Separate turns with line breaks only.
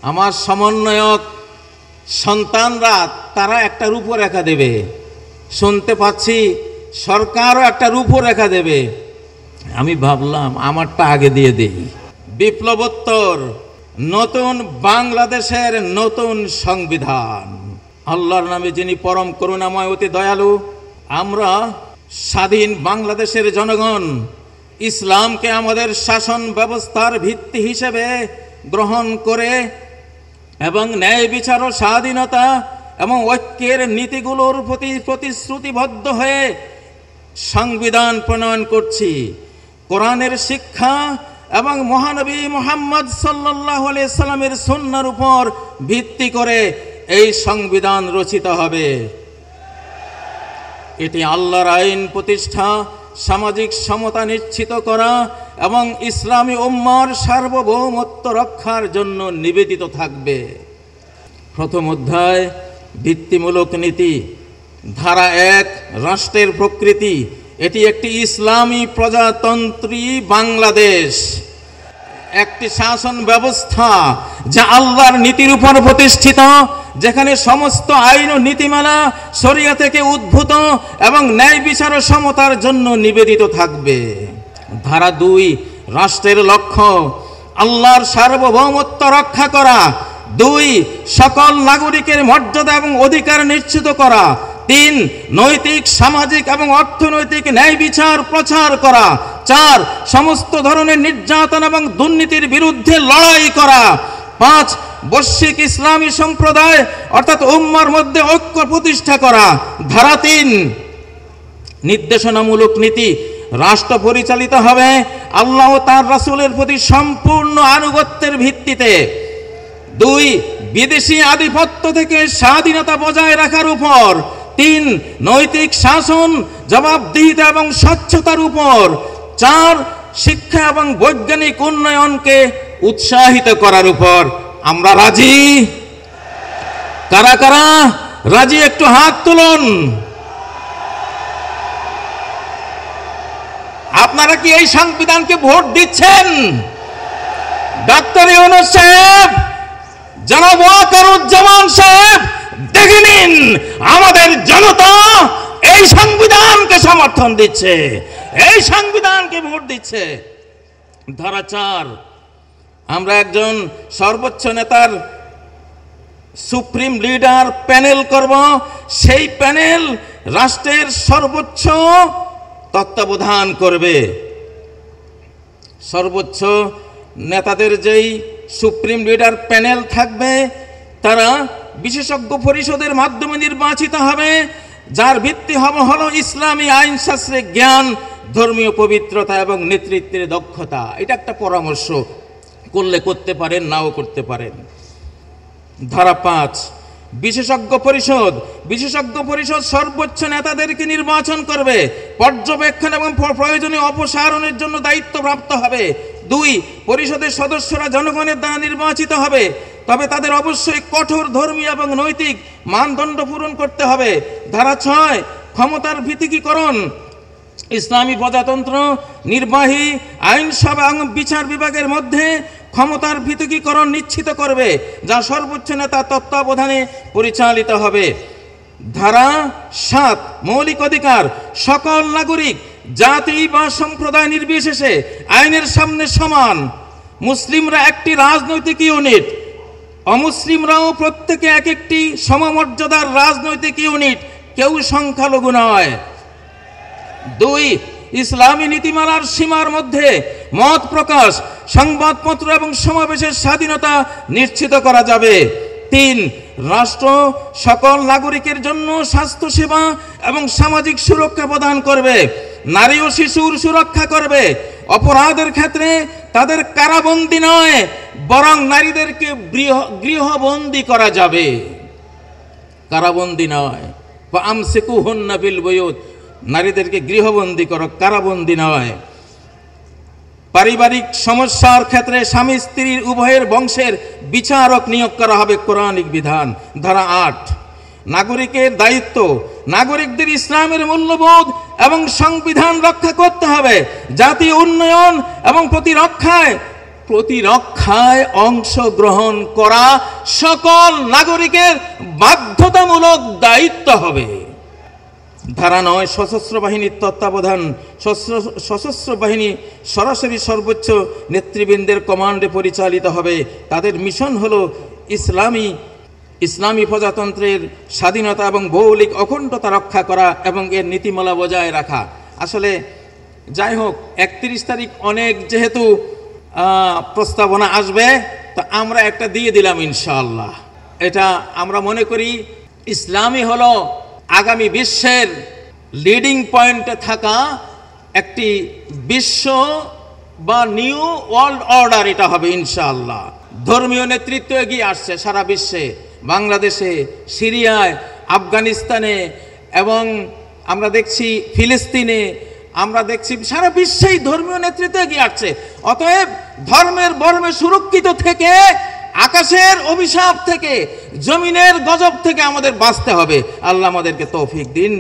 আমার সমন্বয়ক সন্তানরা তারা একটা রূপরেখা দেবে, শুনতে পাচ্ছি সরকারও একটা রূপরেখা দেবে। আমি ভাবলাম আমারটা আগে দিয়ে দেই। বিপ্লবোত্তর নতুন বাংলাদেশের নতুন সংবিধান, আল্লাহর নামে যিনি পরম করুণাময় অতি দয়ালু। আমরা স্বাধীন বাংলাদেশের জনগণ ইসলামকে আমাদের শাসন ব্যবস্থার ভিত্তি হিসেবে গ্রহণ করে এবং ন্যায় বিচার ও স্বাধীনতা এবং ঐক্যের নীতিগুলোর প্রতি প্রতিশ্রুতিবদ্ধ হয়ে সংবিধান প্রণয়ন করছি। কোরআনের শিক্ষা এবং মহানবী মুহাম্মদ সাল্লাল্লাহু আলাইহি সাল্লামের সুন্নাহর উপর ভিত্তি করে এই সংবিধান রচিত হবে। এটি আল্লাহর আইন প্রতিষ্ঠা, সামাজিক সমতা নিশ্চিত করা এবং ইসলামী উম্মার সার্বভৌমত্ব রক্ষার জন্য নিবেদিত থাকবে। প্রথম অধ্যায় ভিত্তিমূলক নীতি, ধারা 1 রাষ্ট্রের প্রকৃতি। এটি একটি ইসলামী প্রজাতন্ত্রী বাংলাদেশ, একটি শাসন ব্যবস্থা যা আল্লাহর নীতির উপর প্রতিষ্ঠিত, যেখানে সমস্ত আইন ও নীতিমালা শরিয়া থেকে উদ্ভূত এবং ন্যায় বিচার ও সমতার জন্য নিবেদিত থাকবে। ধারা 2 রাষ্ট্রের লক্ষ্য আল্লাহর সার্বভৌমত্ব রক্ষা করা। 2 সকল নাগরিকের মর্যাদা এবং অধিকার নিশ্চিত করা। 3 নৈতিক, সামাজিক এবং অর্থনৈতিক ন্যায় বিচার প্রচার করা। 4 সমস্ত ধরনের নির্যাতন এবং দুর্নীতির বিরুদ্ধে লড়াই করা। 5 বৈশ্বিক ইসলামী সম্প্রদায় অর্থাৎ উম্মার মধ্যে ঐক্য প্রতিষ্ঠা করা। ধারা 3 নির্দেশনামূলক নীতি, রাষ্ট্র পরিচালিত হবে আল্লাহ ও তার রাসূলের প্রতি সম্পূর্ণ আনুগত্যের ভিত্তিতে। 2 বিদেশি আধিপত্য থেকে স্বাধীনতা বজায় রাখার উপর। 3 নৈতিক শাসন, জবাবদিহিতা এবং স্বচ্ছতার উপর। 4 শিক্ষা এবং বৈজ্ঞানিক উন্নয়নকে উৎসাহিত করার উপর। আমরা রাজি? কারা কারা রাজি একটু হাত তুলুন। আপনারা কি এই সংবিধানকে ভোট দিচ্ছেন? ডক্টর ইউনূস সাহেব, জনাব ওয়াকারুজ্জামান সাহেব, দেখে নিন আমাদের জনতা এই সংবিধানকে সমর্থন দিচ্ছে, এই সংবিধানকে ভোট দিচ্ছে। ধারা 4 আমরা একজন সর্বোচ্চ নেতার সুপ্রিম লিডার প্যানেল করব। সেই প্যানেল রাষ্ট্রের সর্বোচ্চ তত্ত্বাবধান করবে। সর্বোচ্চ নেতাদের যেই সুপ্রিম লিডার প্যানেল থাকবে তারা বিশেষজ্ঞ পরিষদের মাধ্যমে নির্বাচিত হবে, যার ভিত্তি হলো ইসলামী আইনশাস্ত্রের জ্ঞান, ধর্মীয় পবিত্রতা এবং নেতৃত্বের দক্ষতা। এটা একটা পরামর্শ, করলে করতে পারেন, নাও করতে পারেন। ধারা 5 বিশেষজ্ঞ পরিষদ সর্বোচ্চ নেতাদেরকে নির্বাচন করবে, পর্যবেক্ষণ এবং প্রয়োজনীয় অপসারণের জন্য দায়িত্বপ্রাপ্ত হবে। 2 পরিষদের সদস্যরা জনগণের দ্বারা নির্বাচিত হবে, তবে তাদের অবশ্যই কঠোর ধর্মীয় এবং নৈতিক মানদণ্ড পূরণ করতে হবে। ধারা 6 ক্ষমতার পৃথকীকরণ ইসলামী প্রজাতন্ত্র, নির্বাহী, আইনসভা এবং বিচার বিভাগের মধ্যে ক্ষমতার পৃথকীকরণ নিশ্চিত করবে, যা সর্বোচ্চ নেতা তত্ত্বাবধানে পরিচালিত হবে। ধারা 7 মৌলিক অধিকার, সকল নাগরিক জাতি বা সম্প্রদায় নির্বিশেষে আইনের সামনে সমান। মুসলিমরা একটি রাজনৈতিক ইউনিট, অমুসলিমরাও প্রত্যেকে এক একটি সমমর্যাদার রাজনৈতিক ইউনিট, কেউ সংখ্যালঘু নয়। 2 ইসলামী নীতিমালার সীমার মধ্যে মত প্রকাশ, সংবাদপত্র এবং সমাবেশের স্বাধীনতা নিশ্চিত করা যাবে। 3 রাষ্ট্র সকল নাগরিকের জন্য স্বাস্থ্যসেবা এবং সামাজিক সুরক্ষা প্রদান করবে, নারী ও শিশুর সুরক্ষা করবে। অপরাধের ক্ষেত্রে তাদের কারাবন্দী নয়, বরং নারীদেরকে গৃহবন্দী করা যাবে, কারাবন্দী নয়। ফামসিকুহুন্না বিল বুয়ুত, নারীদেরকে গৃহবন্দী করো, কারাবন্দী নয়। পারিবারিক সমস্যার ক্ষেত্রে স্বামী স্ত্রীর উভয়ের বংশের বিচারক নিয়োগ করা হবে, কোরআনিক বিধান। ধারা 8 নাগরিকের দায়িত্ব, নাগরিকদের ইসলামের মূল্যবোধ এবং সংবিধান রক্ষা করতে হবে, জাতীয় উন্নয়ন এবং প্রতিরক্ষায় প্রতিরক্ষায় অংশগ্রহণ করা সকল নাগরিকের বাধ্যতামূলক দায়িত্ব হবে। ধারা 9, সশস্ত্র বাহিনীর তত্ত্বাবধান। সশস্ত্র বাহিনী সরাসরি সর্বোচ্চ নেতৃবৃন্দের কমান্ডে পরিচালিত হবে। তাদের মিশন হলো ইসলামী প্রজাতন্ত্রের স্বাধীনতা এবং ভৌগোলিক অখণ্ডতা রক্ষা করা এবং এর নীতিমালা বজায় রাখা। আসলে যাই হোক, 31 তারিখ অনেক যেহেতু প্রস্তাবনা আসবে, তো আমরা একটা দিয়ে দিলাম ইনশাআল্লাহ। এটা আমরা মনে করি ইসলামই হলো আগামী বিশ্বের লিডিং পয়েন্টে থাকা একটি বিশ্ব বা নিউ ওয়ার্ল্ড অর্ডার এটা হবে ইনশাআল্লাহ। ধর্মীয় নেতৃত্ব এগিয়ে আসছে সারা বিশ্বে, বাংলাদেশে, সিরিয়ায়, আফগানিস্তানে এবং আমরা দেখছি ফিলিস্তিনে, আমরা দেখছি সারা বিশ্বেই ধর্মীয় নেতৃত্ব এগিয়ে আসছে। অতএব ধর্মের বর্মে সুরক্ষিত থেকে, আকাশের অভিশাপ থেকে, জমিনের গজব থেকে আমাদের বাঁচতে হবে। আল্লাহ আমাদেরকে তৌফিক দিন।